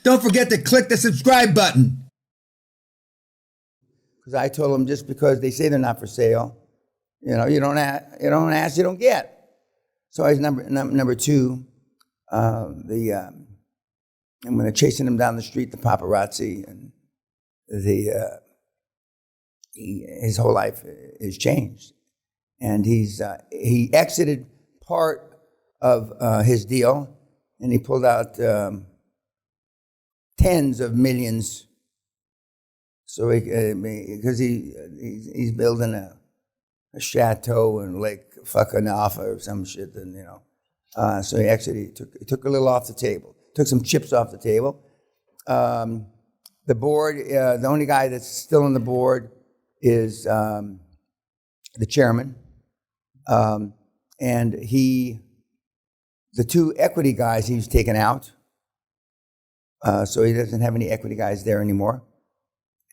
don't forget to click the subscribe button. Because I told them just because they say they're not for sale, you don't ask, you don't get. So I was number two. I'm going to chasing him down the street, the paparazzi, and his whole life is changed. And he exited part of his deal, and he pulled out tens of millions. So because he's building a chateau in Lake fucking Alpha or some shit, and so he actually took a little off the table, took some chips off the table. The board, the only guy that's still on the board is the chairman, and the two equity guys he's taken out, so he doesn't have any equity guys there anymore.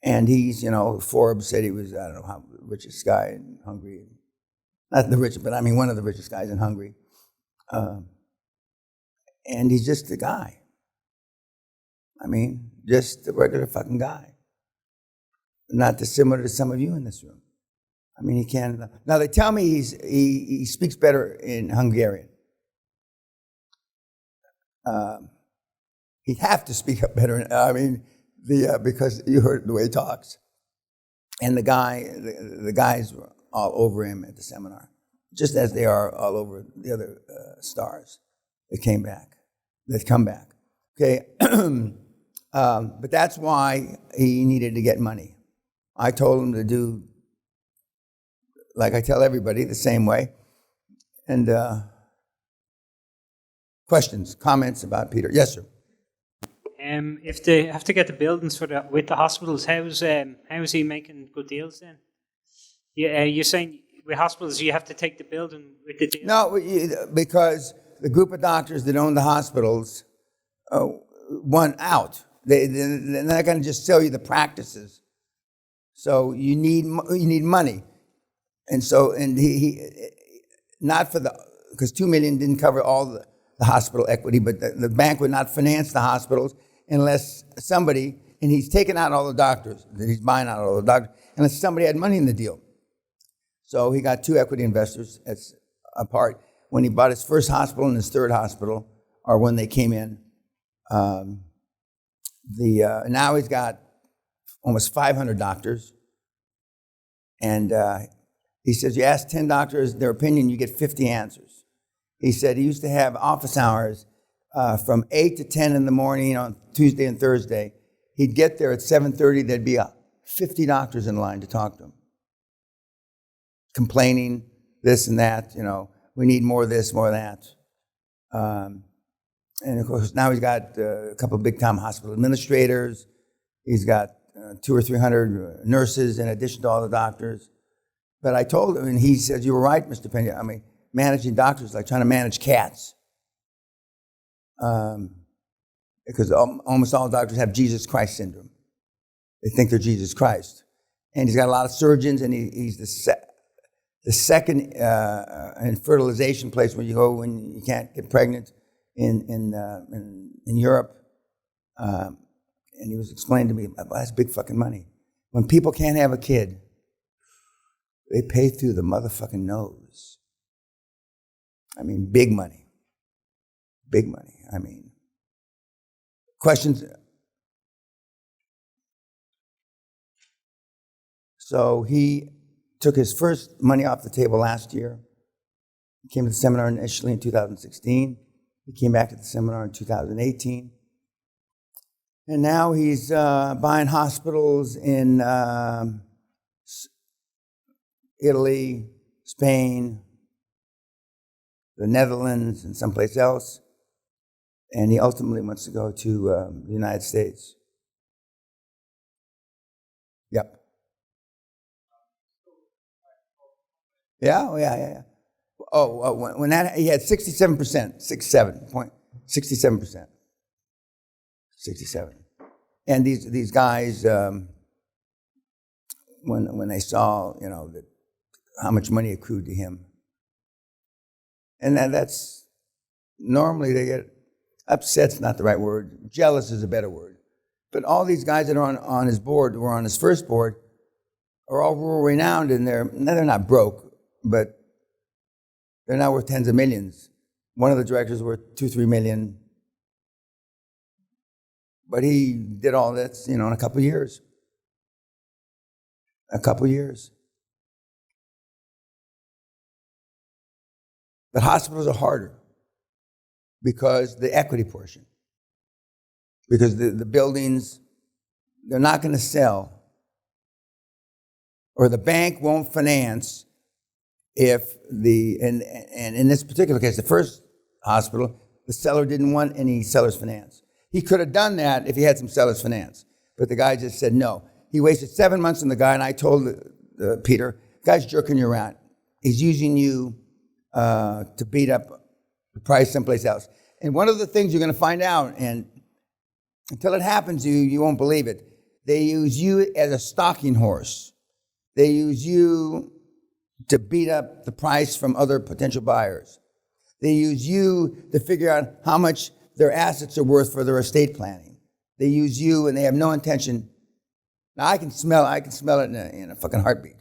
And he's, Forbes said he was, I don't know how, the richest guy in Hungary. Not the richest, but I mean one of the richest guys in Hungary. And he's just a guy. I mean, just a regular fucking guy. Not dissimilar to some of you in this room. I mean, he can. Now they tell me he speaks better in Hungarian. He'd have to speak up better. Because you heard the way he talks. And the guys were all over him at the seminar, just as they are all over the other stars that come back. Okay, but that's why he needed to get money. I told him to do, like I tell everybody, the same way. And questions, comments about Peter? Yes, sir. If they have to get the buildings with the hospitals, how is he making good deals then? You're saying with hospitals you have to take the building with the deal? No, because the group of doctors that own the hospitals want out. They're not going to just sell you the practices. So you need money, and he not for because $2 million didn't cover all the hospital equity, but the bank would not finance the hospitals unless somebody, and he's taken out all the doctors, he's buying out all the doctors, unless somebody had money in the deal. So he got two equity investors as apart. When he bought his first hospital and his third hospital, or when they came in, now he's got almost 500 doctors, and he says, you ask 10 doctors their opinion, you get 50 answers. He said he used to have office hours from 8 to 10 in the morning on Tuesday and Thursday. He'd get there at 7:30, there'd be 50 doctors in line to talk to him, complaining this and that, we need more of this, more of that. And of course, now he's got a couple of big-time hospital administrators. He's got 200 or 300 nurses in addition to all the doctors. But I told him, and he said, you were right, Mr. Peña. I mean, managing doctors is like trying to manage cats. Because almost all doctors have Jesus Christ syndrome. They think they're Jesus Christ. And he's got a lot of surgeons, and he's the second in fertilization place where you go when you can't get pregnant in Europe. And he was explaining to me, that's big fucking money. When people can't have a kid, they pay through the motherfucking nose. I mean, big money. Big money. I mean, questions? So he took his first money off the table last year. He came to the seminar initially in 2016. He came back to the seminar in 2018. And now he's buying hospitals in Italy, Spain, the Netherlands, and someplace else. And he ultimately wants to go to the United States. Yep. Yeah. When that, he had 67%, 67%. 67. And these guys, when they saw, that how much money accrued to him, and that's normally they get upset's not the right word. Jealous is a better word. But all these guys that are on his board, were on his first board, are all world renowned, and they're not broke, but they're now worth tens of millions. One of the directors worth 2-3 million. But he did all this, in a couple of years. A couple of years. But hospitals are harder because the equity portion. Because the buildings, they're not going to sell, or the bank won't finance if and in this particular case, the first hospital, the seller didn't want any seller's finance. He could have done that if he had some seller's finance, but the guy just said no. He wasted 7 months on the guy, and I told Peter, the guy's jerking you around. He's using you to beat up the price someplace else. And one of the things you're going to find out, and until it happens to you, you won't believe it. They use you as a stalking horse. They use you to beat up the price from other potential buyers. They use you to figure out how much their assets are worth for their estate planning. They use you, and they have no intention. Now, I can smell it in a fucking heartbeat.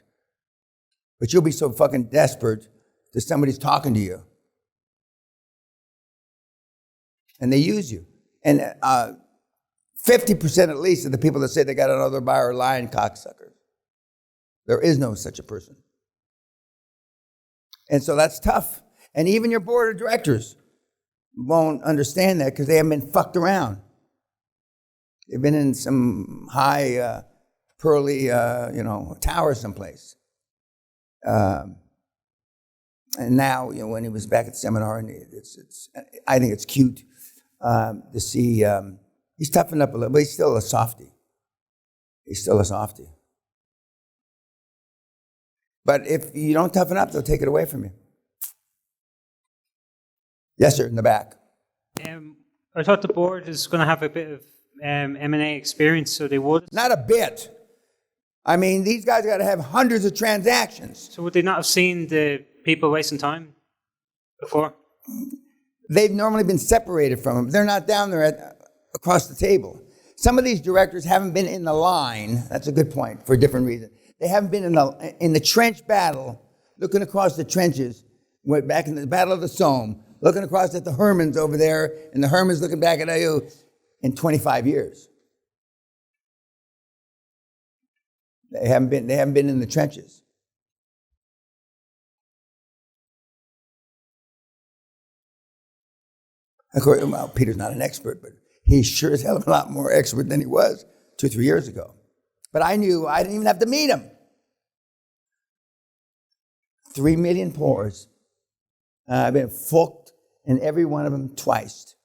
But you'll be so fucking desperate that somebody's talking to you. And they use you. And 50% at least of the people that say they got another buyer are lying cocksuckers. There is no such a person. And so that's tough. And even your board of directors won't understand that because they haven't been fucked around. They've been in some high, pearly, tower someplace. And now, when he was back at the seminar, and I think it's cute to see. He's toughened up a little, but he's still a softie. But if you don't toughen up, they'll take it away from you. Yes, sir, in the back. I thought the board is going to have a bit of M&A experience, so they would. Not a bit. I mean, these guys got to have hundreds of transactions. So would they not have seen the people wasting time before? They've normally been separated from them. They're not down there across the table. Some of these directors haven't been in the line. That's a good point for a different reason. They haven't been in the trench battle, looking across the trenches, went back in the Battle of the Somme, looking across at the Hermans over there, and the Hermans looking back at you in 25 years. They haven't been in the trenches. Of course, well, Peter's not an expert, but he's sure as hell a lot more expert than he was 2-3 years ago. But I knew I didn't even have to meet him. 3 million pours. I've been fucked in every one of them twice.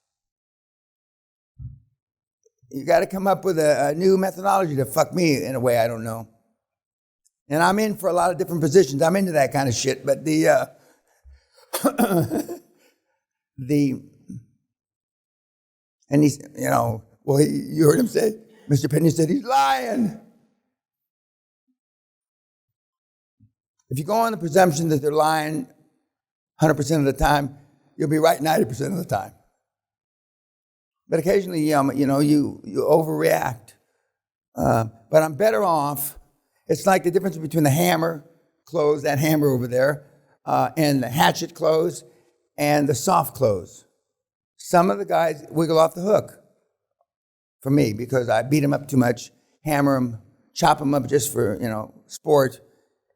You got to come up with a new methodology to fuck me in a way I don't know. And I'm in for a lot of different positions. I'm into that kind of shit. But and he's, you heard him say, Mr. Peña said he's lying. If you go on the presumption that they're lying 100% of the time, you'll be right 90% of the time. But occasionally, you overreact. But I'm better off. It's like the difference between the hammer close, that hammer over there, and the hatchet close, and the soft close. Some of the guys wiggle off the hook for me because I beat them up too much, hammer them, chop them up just for, sport,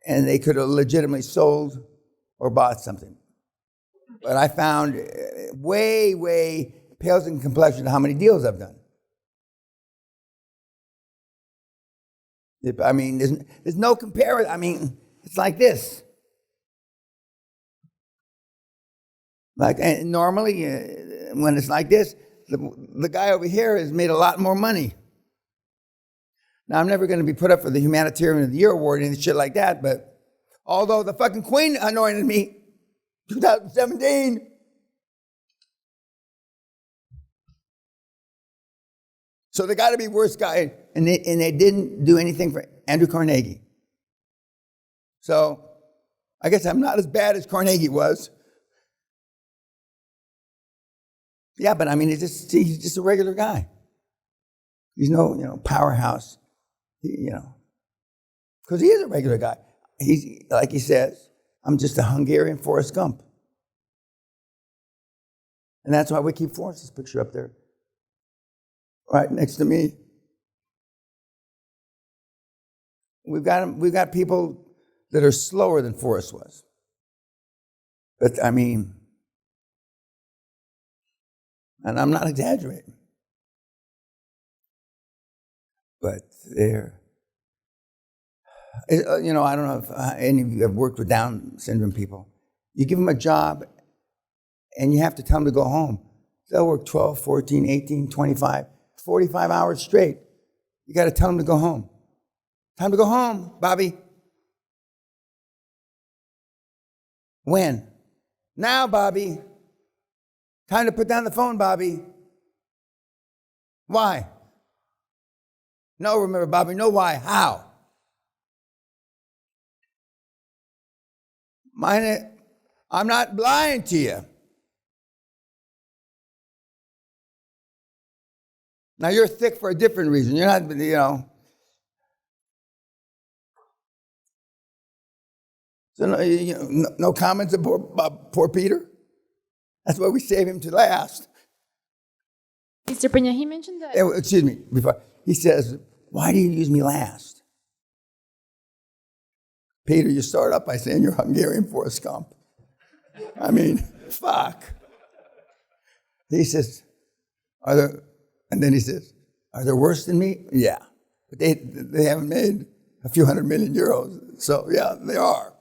and they could have legitimately sold or bought something. But I found way, way pales in complexion to how many deals I've done. I mean, there's no comparison. I mean, it's like this. And normally, when it's like this, the guy over here has made a lot more money. Now, I'm never going to be put up for the Humanitarian of the Year award and shit like that, but although the fucking Queen anointed me 2017. So they got to be worse guy, and they didn't do anything for Andrew Carnegie. So I guess I'm not as bad as Carnegie was. Yeah, but I mean, he's just a regular guy. He's no, powerhouse, because he is a regular guy. He's, like he says, I'm just a Hungarian Forrest Gump. And that's why we keep Forrest's picture up there, right next to me. We've got people that are slower than Forrest was. But I mean, and I'm not exaggerating, but they're, I don't know if any of you have worked with Down syndrome people. You give them a job and you have to tell them to go home. They'll work 12, 14, 18, 25, 45 hours straight. You got to tell them to go home. Time to go home, Bobby. When? Now, Bobby. Time to put down the phone, Bobby. Why? No, remember, Bobby, no why. How? I'm not lying to you. Now, you're thick for a different reason. You're not, So no comments about poor Peter? That's why we save him to last. Mr. Peña, he mentioned that. Excuse me, he says, why do you use me last? Peter, you start up by saying you're Hungarian Forrest Gump. I mean, fuck. He says, and then he says, are there worse than me? Yeah. But they haven't made a few $100 million. So yeah, they are.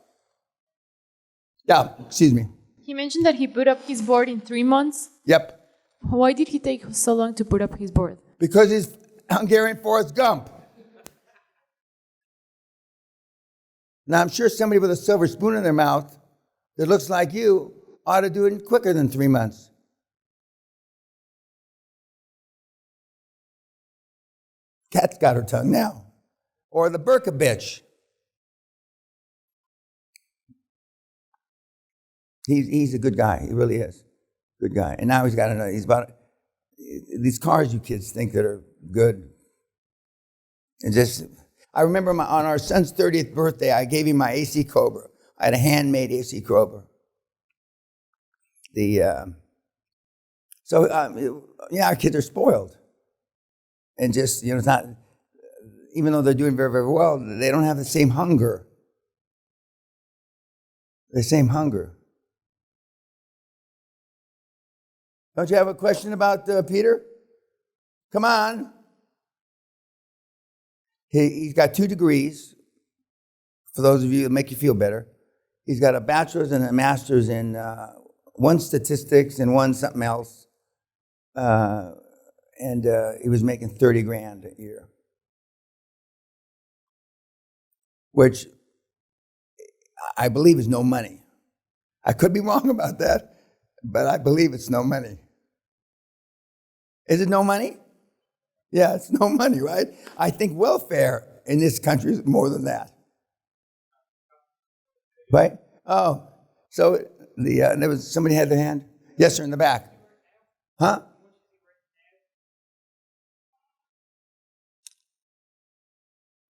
Yeah, excuse me. He mentioned that he put up his board in 3 months. Yep. Why did he take so long to put up his board? Because he's Hungarian Forrest Gump. Now, I'm sure somebody with a silver spoon in their mouth that looks like you ought to do it quicker than 3 months. Cat's got her tongue now. Or the Burka bitch. He's a good guy. He really is. Good guy. And now he's about these cars you kids think that are good. And I remember on our son's 30th birthday, I gave him my AC Cobra. I had a handmade AC Cobra. Our kids are spoiled. And just, it's not, even though they're doing very, very well, they don't have the same hunger. The same hunger. Don't you have a question about Peter? Come on. He's got 2 degrees, for those of you that make you feel better. He's got a bachelor's and a master's in one statistics and one something else. And he was making $30,000 a year. Which I believe is no money. I could be wrong about that, but I believe it's no money. Is it no money? Yeah, it's no money, right? I think welfare in this country is more than that. Right? Oh, so there was somebody had their hand? Yes, sir, in the back. Huh?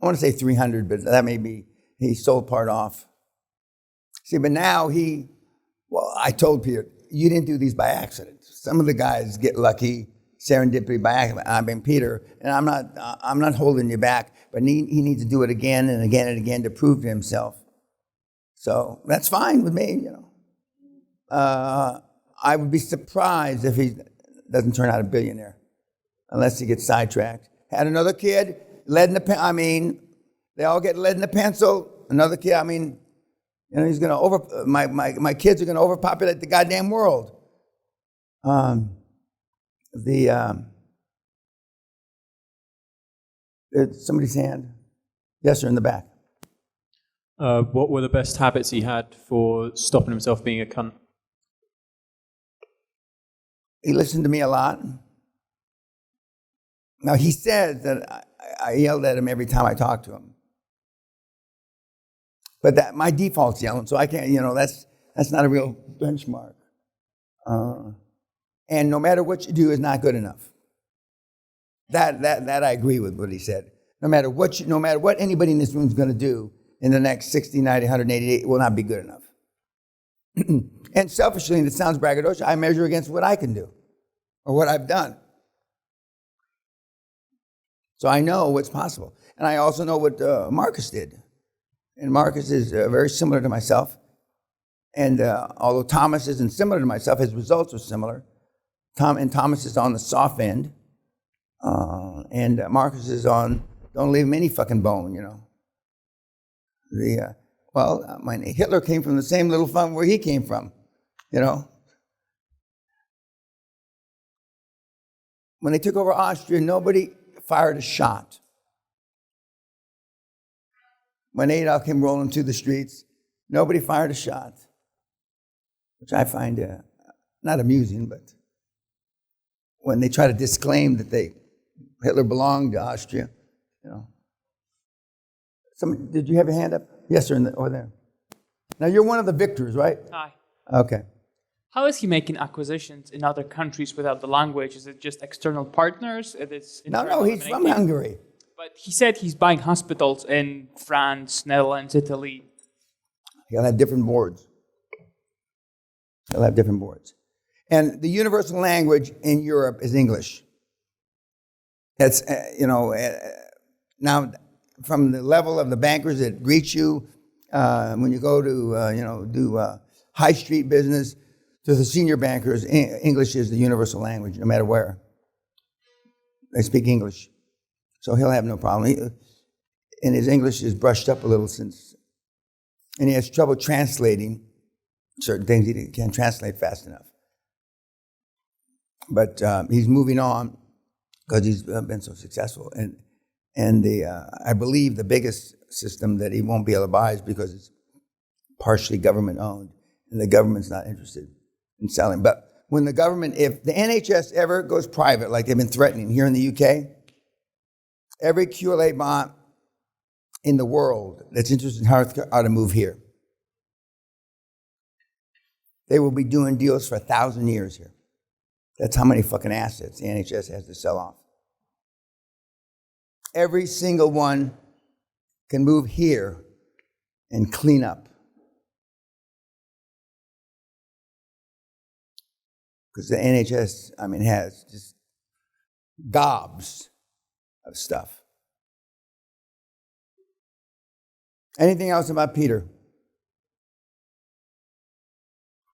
I want to say 300, but that may be, he sold part off. See, but now I told Peter, you didn't do these by accident. Some of the guys get lucky, serendipity by accident. I mean, Peter, and I'm not holding you back, but he needs to do it again and again and again to prove to himself. So that's fine with me, I would be surprised if he doesn't turn out a billionaire, unless he gets sidetracked. Had another kid, lead in the they all get lead in the pencil. Another kid, he's going to my kids are going to overpopulate the goddamn world. Somebody's hand. Yes, sir, in the back. What were the best habits he had for stopping himself being a cunt? He listened to me a lot. Now, he said that I yelled at him every time I talked to him. But that my default's yelling, so I can't, that's not a real benchmark. And no matter what you do is not good enough. That I agree with what he said. No matter what anybody in this room is going to do in the next 60, 90, 180 days, it will not be good enough. And selfishly, and it sounds braggadocious, I measure against what I can do or what I've done. So I know what's possible. And I also know what Marcus did. And Marcus is very similar to myself. And although Thomas isn't similar to myself, his results are similar. Thomas is on the soft end. And Marcus is on, don't leave him any fucking bone, you know. Hitler came from the same little farm where he came from, you know. When they took over Austria, nobody fired a shot. When Adolf came rolling through the streets, nobody fired a shot, which I find not amusing, but when they try to disclaim that Hitler belonged to Austria, you know. Did you have your hand up? Yes, sir, over there. Now, you're one of the victors, right? Hi. Okay. How is he making acquisitions in other countries without the language? Is it just external partners? No, he's from Hungary. But he said he's buying hospitals in France, Netherlands, Italy. He'll have different boards. And the universal language in Europe is English. That's, now, from the level of the bankers that greet you when you go to, do high street business, to the senior bankers, English is the universal language, no matter where. They speak English. So he'll have no problem. And his English is brushed up a little and he has trouble translating certain things. He can't translate fast enough. But he's moving on because he's been so successful. And I believe the biggest system that he won't be able to buy is because it's partially government owned, and the government's not interested in selling. But when the government, if the NHS ever goes private, like they've been threatening here in the UK, every QLA bot in the world that's interested in healthcare ought to move here. They will be doing deals for 1,000 years here. That's how many fucking assets the NHS has to sell off. Every single one can move here and clean up. Because the NHS, has just gobs of stuff. Anything else about Peter?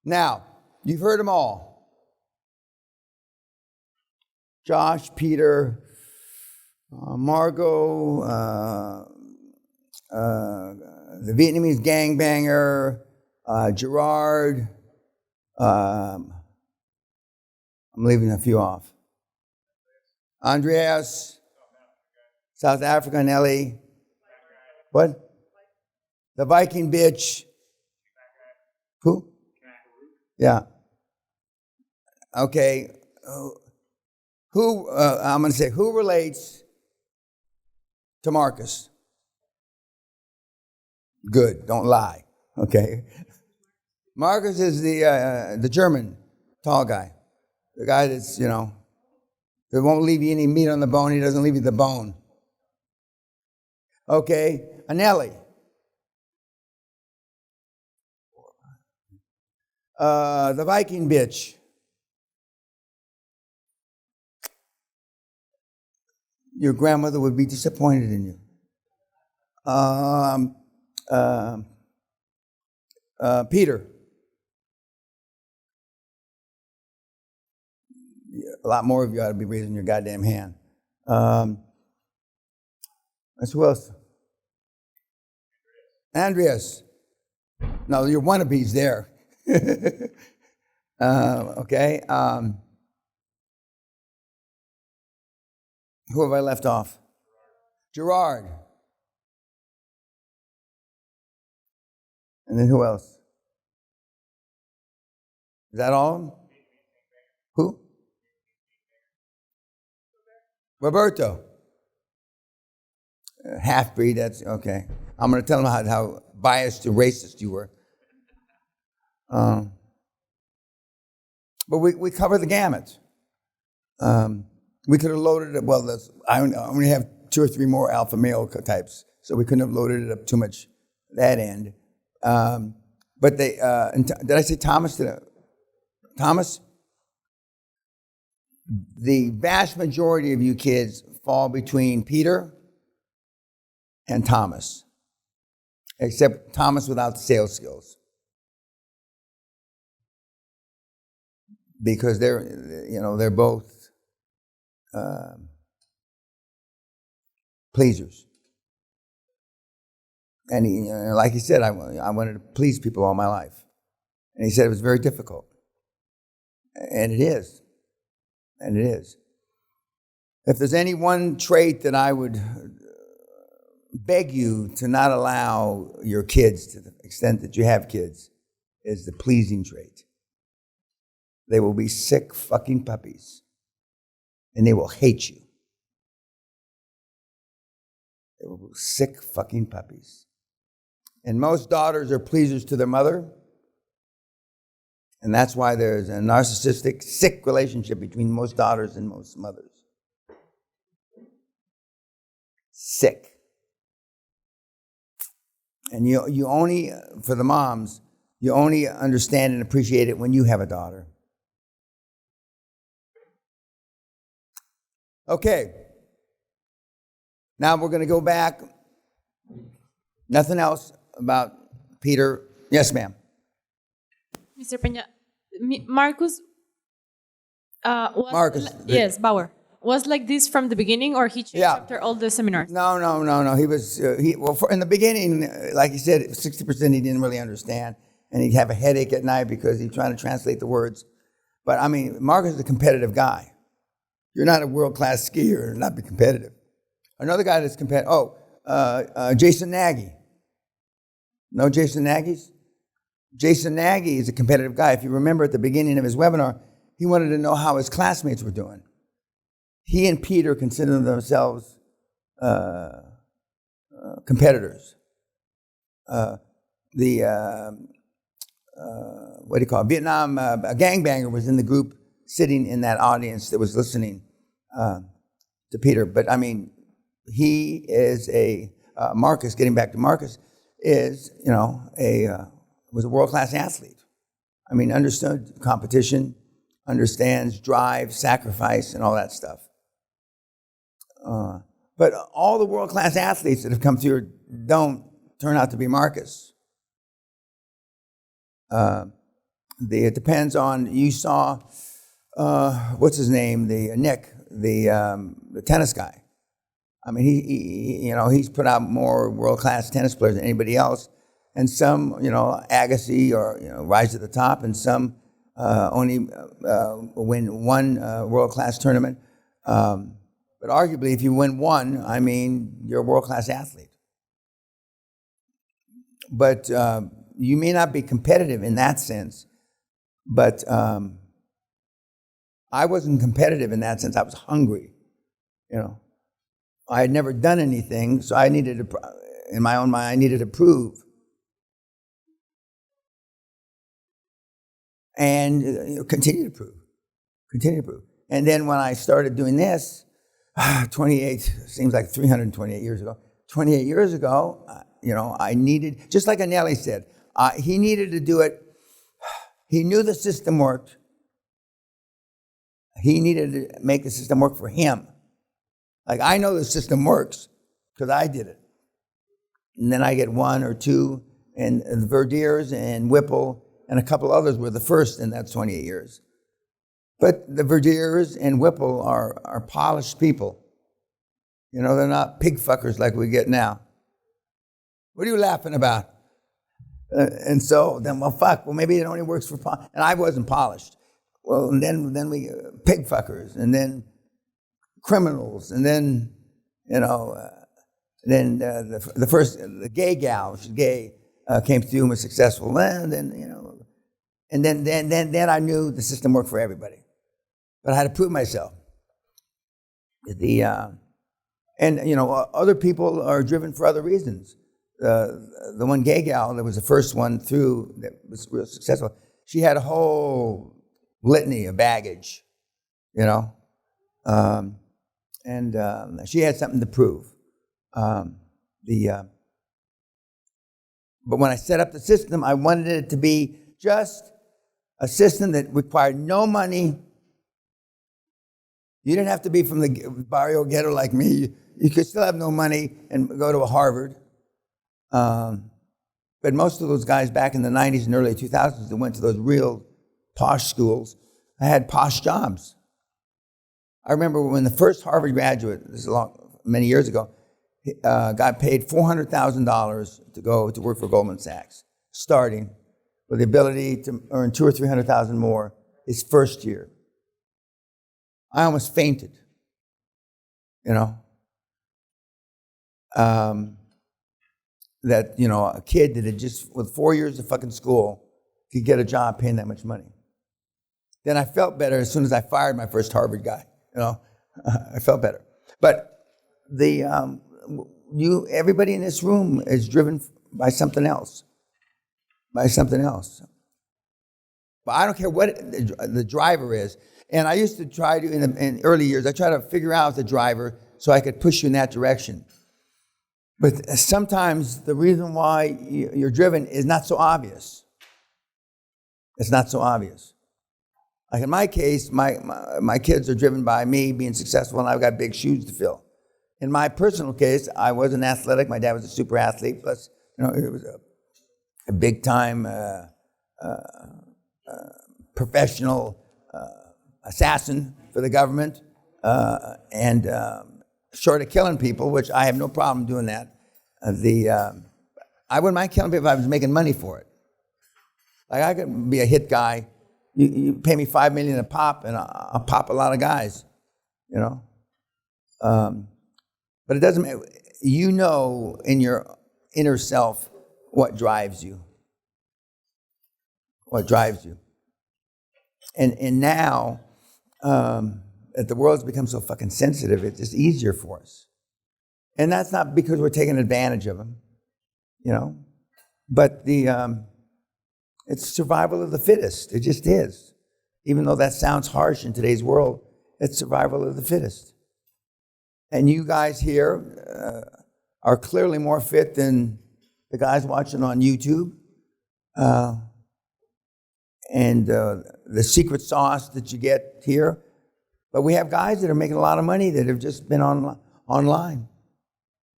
Now, you've heard them all. Josh, Peter, Margot, the Vietnamese gangbanger, Gerard. I'm leaving a few off. Andreas, South Africa, Nelly. What? The Viking bitch. Who? Yeah. Okay. I'm going to say, who relates to Marcus? Good, don't lie. Okay. Marcus is the German tall guy. The guy that's, that won't leave you any meat on the bone. He doesn't leave you the bone. Okay. Anelli. The Viking bitch. Your grandmother would be disappointed in you. Peter. A lot more of you ought to be raising your goddamn hand. That's who else? Andreas. No, your wannabes there. Okay. Who have I left off? Gerard. And then who else? Is that all of them? Who? Roberto. Half-breed, that's okay. I'm going to tell them how biased and racist you were. But we cover the gamut. We could have loaded it. Well, I only have 2 or 3 more alpha male types, so we couldn't have loaded it up too much that end. But they did I say Thomas? Thomas? The vast majority of you kids fall between Peter and Thomas, except Thomas without the sales skills. Because they're both pleasers. And he, like he said, I wanted to please people all my life. And he said it was very difficult. And it is. And it is. If there's any one trait that I would beg you to not allow your kids, to the extent that you have kids, is the pleasing trait. They will be sick fucking puppies. And they will hate you. They will be sick fucking puppies. And most daughters are pleasers to their mother. And that's why there's a narcissistic, sick relationship between most daughters and most mothers. Sick. And you only, for the moms, you only understand and appreciate it when you have a daughter. Okay. Now we're going to go back. Nothing else about Peter. Yes, ma'am. Mr. Peña, Marcus was Marcus. yes, Bauer was like this from the beginning, or he changed Yeah. after all the seminars? No. He was, in the beginning, like he said, 60% he didn't really understand. And he'd have a headache at night because he's trying to translate the words. But I mean, Marcus is a competitive guy. You're not a world-class skier and not be competitive. Another guy that's competitive, Jason Nagy. Know Jason Nagy's? Jason Nagy is a competitive guy. If you remember at the beginning of his webinar, he wanted to know how his classmates were doing. He and Peter consider themselves competitors. Vietnam, a gangbanger was in the group sitting in that audience that was listening to Peter. But I mean, he is Marcus, getting back to Marcus, is, was a world-class athlete. I mean, understood competition, understands drive, sacrifice, and all that stuff. But all the world-class athletes that have come through don't turn out to be Marcus. It depends on, you saw, what's his name, Nick, the tennis guy. I mean, he's put out more world-class tennis players than anybody else. And some, Agassi or, rise to the top, and some only win one world-class tournament. But arguably, if you win one, I mean, you're a world-class athlete. But you may not be competitive in that sense, but I wasn't competitive in that sense. I was hungry, I had never done anything, so I needed to, in my own mind, I needed to prove. And continue to prove. And then when I started doing this, 28, seems like 328 years ago. 28 years ago, I needed, just like Anelli said, he needed to do it. He knew the system worked. He needed to make the system work for him. Like, I know the system works because I did it. And then I get 1 or 2, and the Verdiers and Whipple and a couple others were the first in that 28 years. But the Verdiers and Whipple are polished people. They're not pig fuckers like we get now. What are you laughing about? And so then, maybe it only works for and I wasn't polished. Well, and then we pig fuckers, and then criminals, and then the first, the gay gal, she's gay, came through and was successful. And then I knew the system worked for everybody, but I had to prove myself. Other people are driven for other reasons. The one gay gal that was the first one through that was real successful, she had a whole litany of baggage, you know. She had something to prove. But when I set up the system, I wanted it to be just a system that required no money. You didn't have to be from the barrio ghetto like me. You could still have no money and go to a Harvard. But most of those guys back in the 90s and early 2000s that went to those real posh schools, I had posh jobs. I remember when the first Harvard graduate, this is many years ago, got paid $400,000 to go to work for Goldman Sachs, starting with the ability to earn $200,000 or $300,000 more his first year. I almost fainted, you know. That, you know, a kid that had just, with 4 years of fucking school, could get a job paying that much money. Then I felt better as soon as I fired my first Harvard guy, you know. I felt better. But everybody in this room is driven by something else. By something else. But I don't care what the driver is. And I used to try to, in early years, I tried to figure out the driver so I could push you in that direction. But sometimes the reason why you're driven is not so obvious. It's not so obvious. Like in my case, my kids are driven by me being successful, and I've got big shoes to fill. In my personal case, I wasn't athletic. My dad was a super athlete. Plus, you know, it was a big time professional assassin for the government, and short of killing people, which I have no problem doing that. I wouldn't mind killing people if I was making money for it. Like I could be a hit guy. You pay me $5 million a pop, and I'll pop a lot of guys, you know. But it doesn't matter. You know in your inner self what drives you. What drives you. And now that the world's become so fucking sensitive, it's just easier for us. And that's not because we're taking advantage of them, you know. But it's survival of the fittest. It just is. Even though that sounds harsh in today's world, it's survival of the fittest. And you guys here are clearly more fit than the guys watching on YouTube. And the secret sauce that you get here. But we have guys that are making a lot of money that have just been online.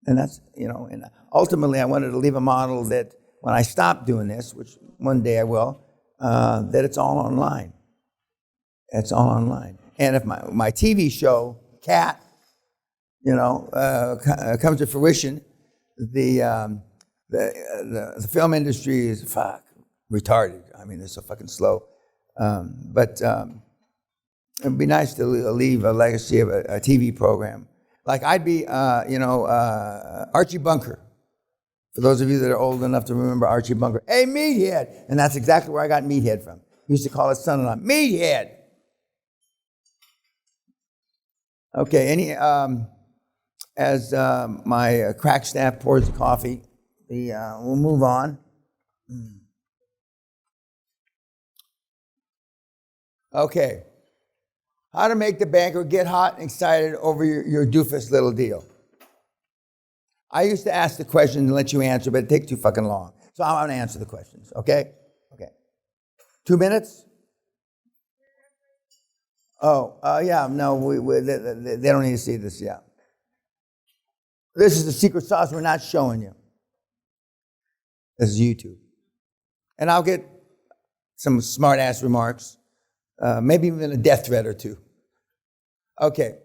And that's, you know, and ultimately I wanted to leave a model that when I stop doing this, which one day I will, that it's all online. It's all online. And if my TV show, Cat, you know, comes to fruition, the film industry is retarded. I mean, they're so fucking slow. But it'd be nice to leave a legacy of a TV program. Like I'd be, Archie Bunker. For those of you that are old enough to remember Archie Bunker. Hey, Meathead! And that's exactly where I got Meathead from. He used to call his son-in-law, Meathead! Okay, as my crack staff pours the coffee, we'll move on. Okay. How to make the banker get hot and excited over your doofus little deal. I used to ask the question and let you answer, but it takes too fucking long. So I'm going to answer the questions, okay? Okay. 2 minutes? Yeah, no, they don't need to see this, yeah. This is the secret sauce we're not showing you. This is YouTube. And I'll get some smart-ass remarks, maybe even a death threat or two. Okay.